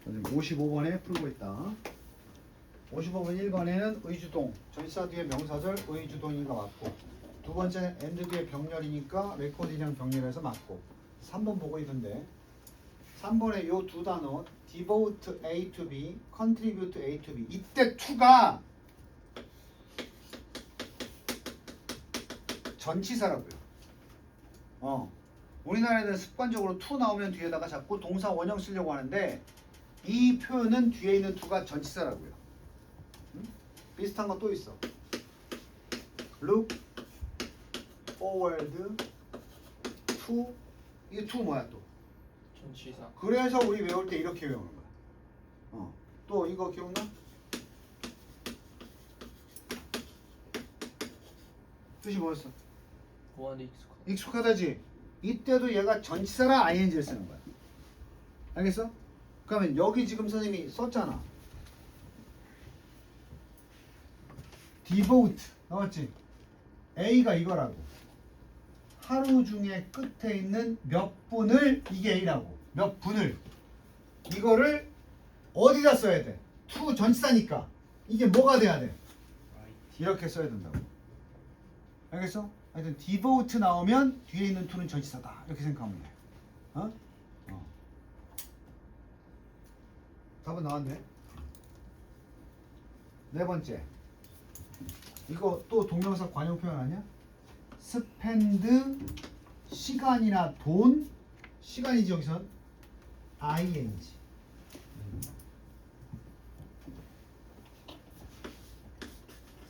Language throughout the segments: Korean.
선생님 55번에 풀고 있다. 55번 1번에는 의주동, 전치사 뒤에 명사절 의주동이가 맞고, 두 번째는 and 뒤에 병렬이니까 레코딩이랑 병렬해서 맞고, 3번 보고 있는데 3번에 요 두 단어 devote A to B, contribute A to B, 이때 to가 전치사라고요. 우리나라에는 습관적으로 to 나오면 뒤에다가 자꾸 동사 원형 쓰려고 하는데, 이 표현은 뒤에 있는 to가 전치사라고요. 비슷한 거 또 있어. look forward to, 이게 to 뭐야 또? 전치사. 그래서 우리 외울 때 이렇게 외우는 거야. 또 이거 기억나? 뜻이 뭐였어? 보안에 익숙한. 익숙하다지? 이때도 얘가 전치사라 ing를 쓰는 거야. 알겠어? 그러면 여기 지금 선생님이 썼잖아. devote 나왔지? A가 이거라고. 하루 중에 끝에 있는 몇 분을, 이게 A라고. 몇 분을. 이거를 어디다 써야 돼? to 전치사니까 이게 뭐가 돼야 돼? 이렇게 써야 된다고. 알겠어? 하여튼 devote 나오면 뒤에 있는 to는 전치사다. 이렇게 생각하면 돼. 답은 나왔네. 네 번째. 이거 또 동명사 관용 표현 아니야? spend 시간이나 돈, 시간이지 여기선 ing.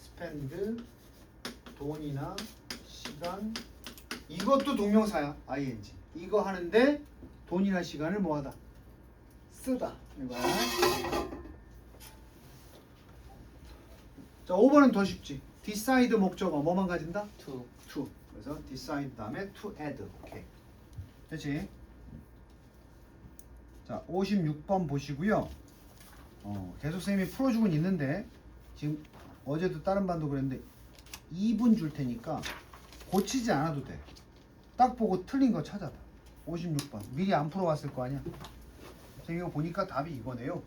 spend 돈이나 시간, 이것도 동명사야. ing. 이거 하는데 돈이나 시간을 뭐하다? 쓰다. 이거야. 자, 5번은 더 쉽지. decide 목적어 뭐만 가진다? to. to. 그래서 decide 다음에 to add. 오케이. 됐지? 자, 56번 보시고요. 계속 선생님이 풀어주고는 있는데 지금 어제도 다른 반도 그랬는데 2분 줄 테니까 고치지 않아도 돼. 딱 보고 틀린 거 찾아봐. 56번. 미리 안 풀어왔을 거 아니야? 선생님 이거 보니까 답이 이거네요.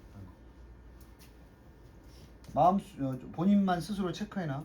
본인만 스스로 체크해놔.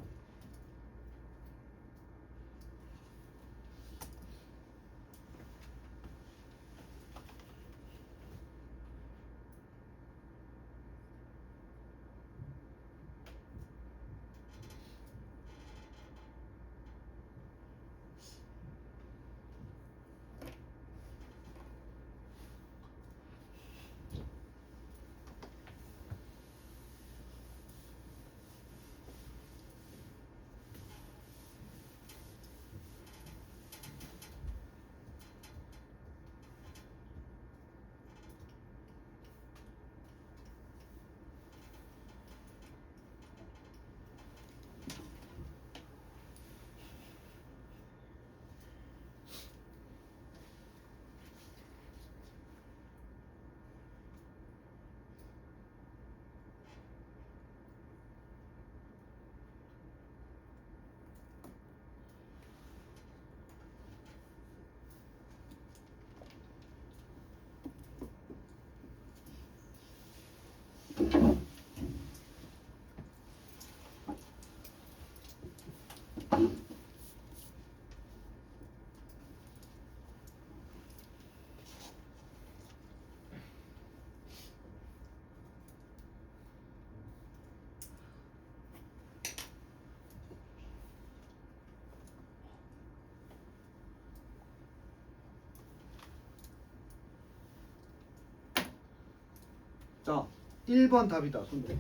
자, 1번 답이다. 손들어.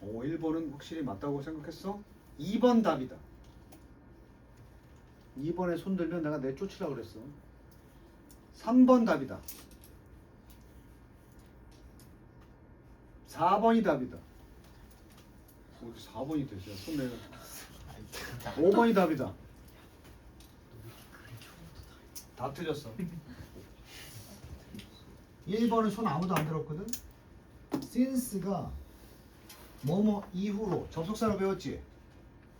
1번은 확실히 맞다고 생각했어? 2번 답이다. 2번에 손들면 내가 내쫓으라고 그랬어. 3번 답이다. 4번이 답이다. 어떻게 4번이 되지? 손 내가. 5번이 답이다. 다 틀렸어. 1번은 손 아무도 안 들었거든? since가 뭐뭐 이후로 접속사로 배웠지?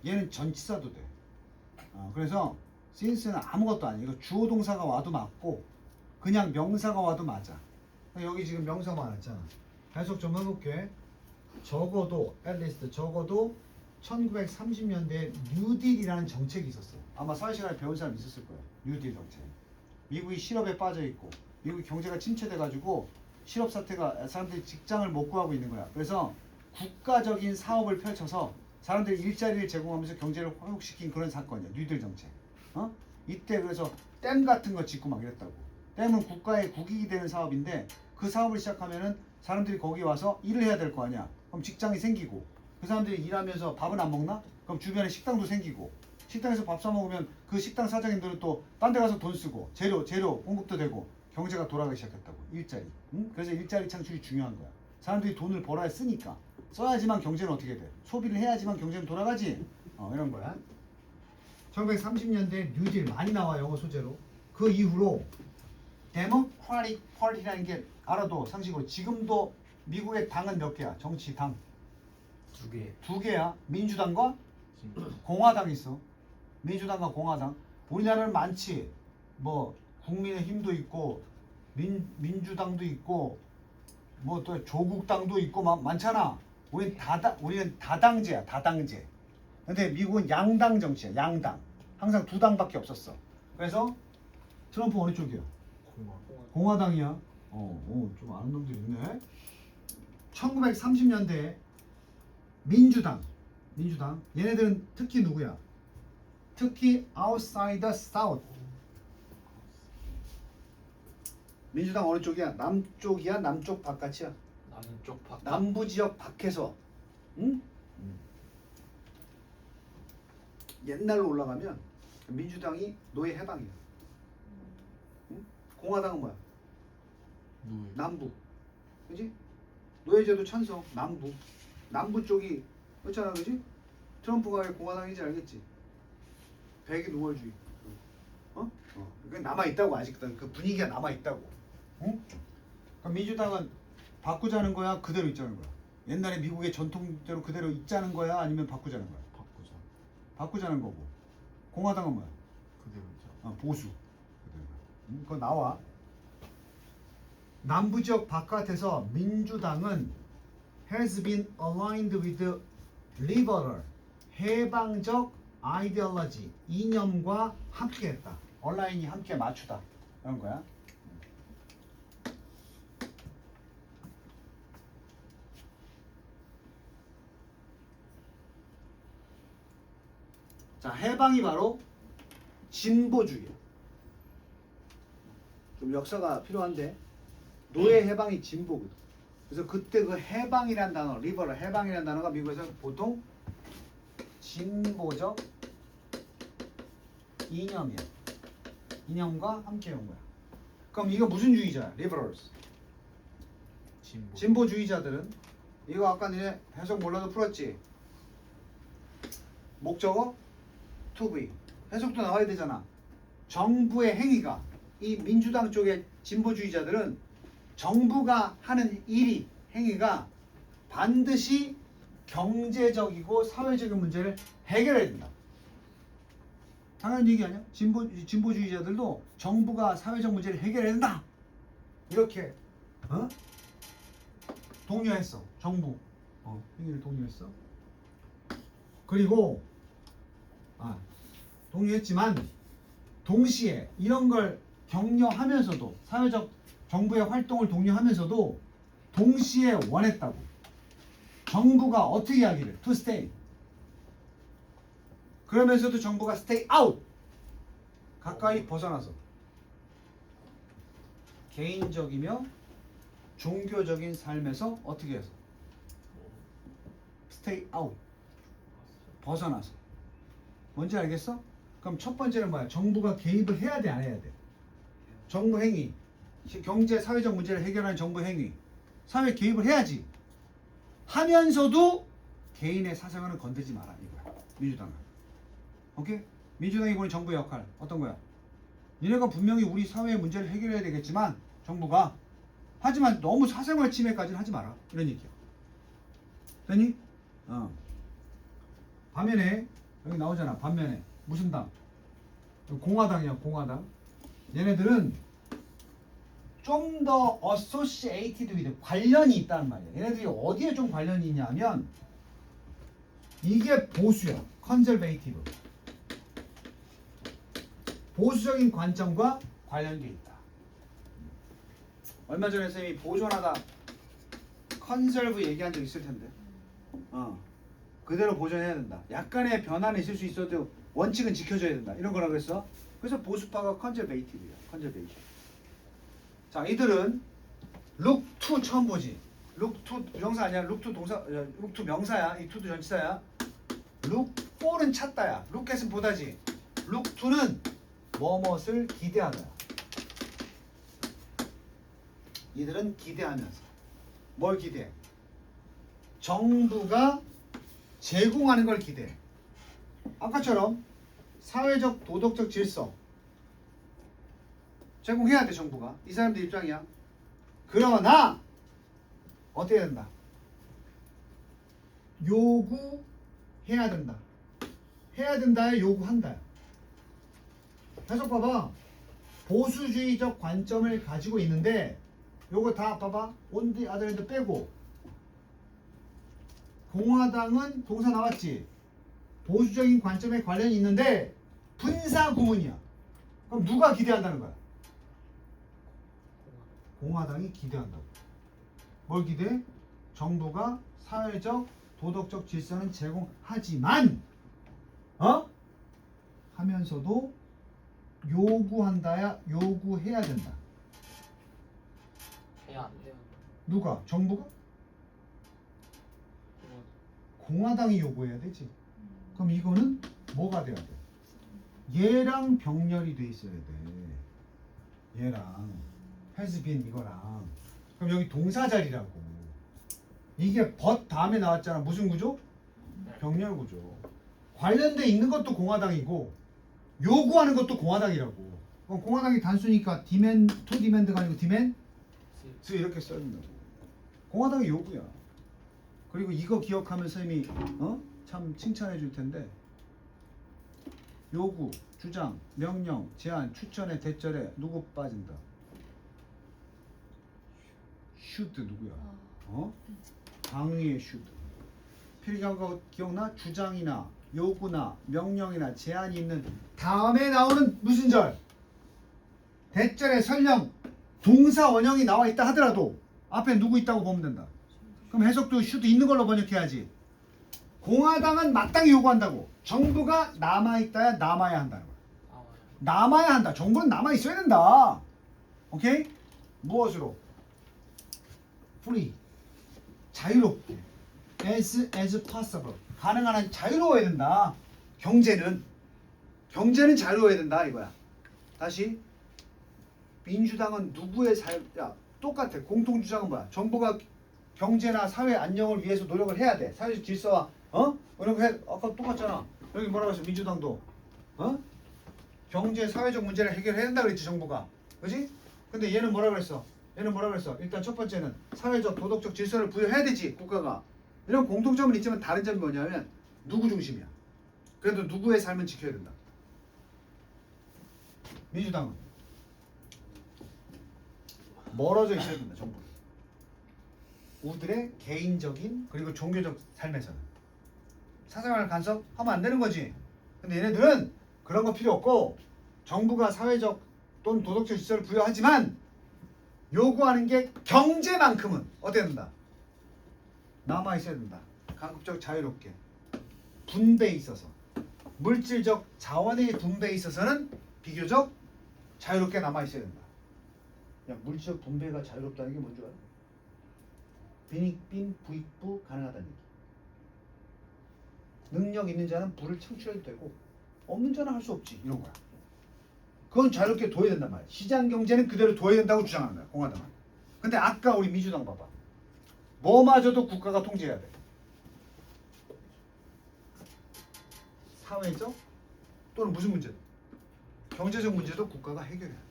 얘는 전치사도 돼. 그래서 since는 아무것도 아니야. 이거 주어 동사가 와도 맞고 그냥 명사가 와도 맞아. 여기 지금 명사가 많았잖아. 해석 좀 해볼게. 적어도 앨리스트 적어도 1930년대에 뉴딜이라는 정책이 있었어. 아마 사회시간에 배운 사람 있었을 거야. 뉴딜 정책. 미국이 실업에 빠져 있고 미국 경제가 침체돼 가지고 실업 사태가 사람들이 직장을 못 구하고 있는 거야. 그래서 국가적인 사업을 펼쳐서 사람들이 일자리를 제공하면서 경제를 회복시킨 그런 사건이야. 뉴딜 정책. 이때 그래서 댐 같은 거 짓고 막 이랬다고. 댐은 국가의 국익이 되는 사업인데 그 사업을 시작하면은 사람들이 거기 와서 일을 해야 될 거 아니야. 그럼 직장이 생기고 그 사람들이 일하면서 밥은 안 먹나? 그럼 주변에 식당도 생기고 식당에서 밥 사 먹으면 그 식당 사장님들은 또 딴 데 가서 돈 쓰고 재료 공급도 되고 경제가 돌아가기 시작했다고. 일자리. 그래서 일자리 창출이 중요한 거야. 사람들이 돈을 벌어야 쓰니까 써야지만 경제는 어떻게 돼? 소비를 해야지만 경제는 돌아가지. 이런 거야. 1930년대 뉴딜 많이 나와 영어 소재로. 그 이후로 데모크라틱 파티라는 게 알아도 상식으로 지금도 미국의 당은 몇 개야? 정치 당. 두 개야. 민주당과 공화당이 있어. 민주당과 공화당. 우리나라는 많지. 뭐 국민의힘도 있고 민주당도 있고 뭐 또 조국당도 있고 많잖아. 우리는 다당제야. 다당제. 근데 미국은 양당 정치야. 양당. 항상 두 당밖에 없었어. 그래서 트럼프 어느 쪽이야? 공화당이야. 좀 아는 놈들 있네. 1930년대 민주당 얘네들은 특히 누구야? 특히 outside the south. 민주당 어느 쪽이야? 남쪽이야? 남쪽 바깥이야? 남쪽 바깥. 남부 지역 밖에서. 응? 옛날로 올라가면 민주당이 노예 해방이야. 응? 공화당은 뭐야? 남부. 그지? 노예제도 찬성. 남부 쪽이 그렇잖아. 그지? 트럼프가 왜 공화당인지 알겠지? 백이 노골주의. 그게 남아있다고. 아직도 그 분위기가 남아있다고. 응? 그럼 민주당은 바꾸자는 거야? 그대로 있자는 거야? 옛날에 미국의 전통대로 그대로 있자는 거야? 아니면 바꾸자는 거야? 바꾸자는 거고. 공화당은 뭐야? 그대로 있죠. 보수. 그거 나와. 남부 지역 바깥에서 민주당은 has been aligned with liberal 해방적 ideology 이념과 함께했다. 온라인이 함께 맞추다. 이런 거야. 자, 해방이 바로 진보주의야. 좀 역사가 필요한데 노예 해방이 진보거든. 그래서 그때 그 해방이란 단어, 리버럴 해방이란 단어가 미국에서 보통 진보적 이념이야. 이념과 함께 온 거야. 그럼 이거 무슨 주의자야? 리버럴스. 진보주의자들은 이거 아까 너네 해석 몰라도 풀었지? 목적어 to be. 해석도 나와야 되잖아. 정부의 행위가 이 민주당 쪽의 진보주의자들은 정부가 하는 행위가 반드시 경제적이고 사회적인 문제를 해결해야 된다. 당연한 얘기 아니야? 진보주의자들도 정부가 사회적 문제를 해결해야 된다. 이렇게 독려했어. 정부 행위를 독려했어. 그리고 독려했지만 동시에 이런 걸 격려하면서도 사회적 정부의 활동을 독려하면서도 동시에 원했다고. 정부가 어떻게 하기를 to stay. 그러면서도 정부가 stay out. 가까이 벗어나서 개인적이며 종교적인 삶에서 어떻게 해서 stay out. 벗어나서. 뭔지 알겠어? 그럼 첫 번째는 뭐야? 정부가 개입을 해야 돼, 안 해야 돼? 정부 행위. 경제 사회적 문제를 해결하는 정부 행위. 사회 개입을 해야지. 하면서도 개인의 사생활은 건들지 마라 이거야. 민주당은. 오케이? 민주당이 보는 정부의 역할 어떤 거야? 니네가 분명히 우리 사회의 문제를 해결해야 되겠지만 정부가 하지만 너무 사생활 침해까지는 하지 마라. 이런 얘기야. 되니? 반면에 여기 나오잖아. 반면에 무슨 당? 공화당이야. 공화당. 얘네들은 좀 더 associated with 관련이 있다는 말이야. 얘네들이 어디에 좀 관련이 있냐면 이게 보수야. conservative. 보수적인 관점과 관련돼 있다. 얼마 전에 선생님이 보존하다 컨설브 얘기한 적 있을 텐데. 그대로 보존해야 된다. 약간의 변화는 있을 수 있어도 원칙은 지켜줘야 된다. 이런 거라고 했어. 그래서 보수파가 컨저베이티브야. 컨저베이션. 자, 이들은 look to 처음 보지. look to 부정사 아니야. look to 동사, look to 명사야. 이 to도 전치사야. look for는 찾다야. look at은 보다지. look to는 무엇을 기대하다. 이들은 기대하면서 뭘 기대해? 정부가 제공하는 걸 기대해. 아까처럼 사회적 도덕적 질서 제공해야 돼. 정부가 이 사람들 입장이야. 그러나 어떻게 된다? 요구해야 된다. 해야 된다에 요구한다. 해석 봐봐. 보수주의적 관점을 가지고 있는데 요거 다 봐봐. on the other hand 빼고 공화당은 동사 나왔지. 보수적인 관점에 관련이 있는데 분사 구문이야. 그럼 누가 기대한다는 거야? 공화당이 기대한다고. 뭘 기대해? 정부가 사회적 도덕적 질서는 제공하지만 하면서도 요구한다야. 요구해야 된다. 해야 안 돼요. 누가? 정부가? 공화당이 요구해야 되지. 그럼 이거는 뭐가 돼야 돼? 얘랑 병렬이 돼 있어야 돼. 얘랑 has been 이거랑. 그럼 여기 동사 자리라고. 이게 but 다음에 나왔잖아. 무슨 구조? 병렬 구조. 관련돼 있는 것도 공화당이고 요구하는 것도 공화당이라고. 그럼 공화당이 단수니까 demand, to demand가 아니고 demand 이렇게 써야 된다고. 공화당의 요구야. 그리고 이거 기억하면 선생님이 참 칭찬해 줄 텐데 요구, 주장, 명령, 제안, 추천에 대절에 누구 빠진다? should 누구야? 강의의 should. 필기한 거 기억나? 주장이나 요구나 명령이나 제안이 있는 다음에 나오는 무슨 절? 대절에 설령 동사 원형이 나와 있다 하더라도 앞에 누구 있다고 보면 된다. 그럼 해석도 should 있는 걸로 번역해야지. 공화당은 마땅히 요구한다고. 정부가 남아있다야 남아야 한다는 거야. 남아야 한다. 정부는 남아있어야 된다. 오케이? 무엇으로? free. 자유롭게. as possible. 가능한 한 자유로워야 된다. 경제는 자유로워야 된다 이거야. 다시 민주당은 누구의 야 똑같아. 공통주장은 뭐야? 정부가 경제나 사회 안녕을 위해서 노력을 해야 돼. 사회적 질서와 이런 거 해. 아까 똑같잖아. 여기 뭐라고 했어? 민주당도 경제 사회적 문제를 해결해야 된다 그랬지 정부가. 그지? 근데 얘는 뭐라 그랬어? 일단 첫 번째는 사회적 도덕적 질서를 부여해야 되지 국가가. 이런 공통점은 있지만 다른 점이 뭐냐면 누구 중심이야. 그래도 누구의 삶은 지켜야 된다. 민주당은 멀어져 있어야 된다. 정부. 우들의 개인적인 그리고 종교적 삶에서는 사생활 간섭하면 안 되는 거지. 근데 얘네들은 그런 거 필요 없고 정부가 사회적 또는 도덕적 질서를 부여하지만 요구하는 게 경제만큼은 어떻게 된다? 남아 있어야 된다. 가급적 자유롭게 분배에 있어서 물질적 자원의 분배에 있어서는 비교적 자유롭게 남아 있어야 된다. 야, 물질적 분배가 자유롭다는 게 뭔지 알아? 빈익빈 부익부 가능하다는 얘기. 능력 있는 자는 부를 창출해도 되고 없는 자는 할 수 없지. 이런 거야. 그건 자유롭게 둬야 된단 말이야. 시장 경제는 그대로 둬야 된다고 주장하는 거야. 공화당은. 근데 아까 우리 민주당 봐봐. 뭐마저도 국가가 통제해야 돼. 사회적 또는 무슨 문제도 경제적 문제도 국가가 해결해야 돼.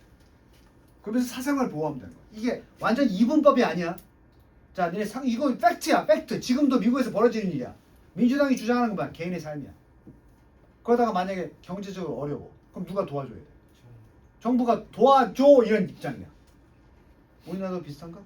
그러면서 사생활 보호하면 되는 거야. 이게 완전 이분법이 아니야. 자, 니네 이거 팩트야. 팩트. 지금도 미국에서 벌어지는 일이야. 민주당이 주장하는 건 개인의 삶이야. 그러다가 만약에 경제적으로 어려워. 그럼 누가 도와줘야 돼? 정부가 도와줘 이런 입장이야. 오이나도 비슷한가?